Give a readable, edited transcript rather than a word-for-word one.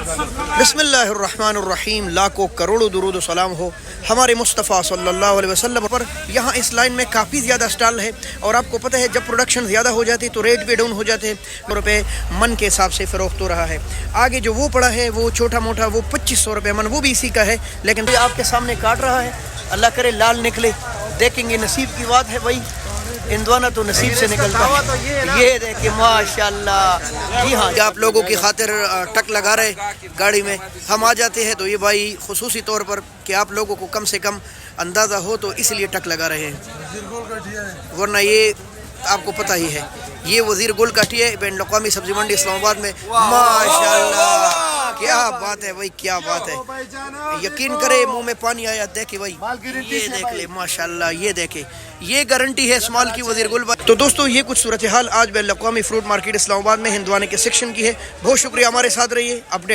बिस्मिल्लाहिर्रहमानिर्रहीम। लाखों करोड़ों दुरूद सलाम हो हमारे मुस्तफ़ा सल्लल्लाहु अलैहि वसल्लम पर। यहाँ इस लाइन में काफ़ी ज़्यादा स्टॉल है और आपको पता है जब प्रोडक्शन ज़्यादा हो जाती है तो रेट भी डाउन हो जाते हैं। रुपये मन के हिसाब से फ़रोख्त हो रहा है। आगे जो वो पड़ा है वो छोटा मोटा वो 2500 रुपये मन, वो भी इसी का है। लेकिन आपके सामने काट रहा है, अल्लाह करे लाल निकले, देखेंगे नसीब की बात है भाई। इंदवाना तो नसीब से निकलता है। ये देखिए माशाल्लाह। जी हाँ, आप लोगों की खातिर टक लगा रहे गाड़ी में हम आ जाते हैं तो ये भाई खुसूसी तौर पर कि आप लोगों को कम से कम अंदाज़ा हो तो इसलिए टक लगा रहे हैं, वरना ये आपको पता ही है ये वज़ीर गुल काठी है बैन अवी सब्जी मंडी इस्लामाबाद में। माशाल्लाह क्या बात है भाई, क्या बात है। यकीन करे मुंह में पानी आया। देखे भाई, ये देख ले माशाल्लाह, ये देखे, ये गारंटी है इस माल की वज़ीर गुल भाई। तो दोस्तों ये कुछ सूरत हाल आज बैन अवी फ्रूट मार्केट इस्लामाबाद में हिंदवाने के सेक्शन की है। बहुत शुक्रिया, हमारे साथ रहिए। अपडेट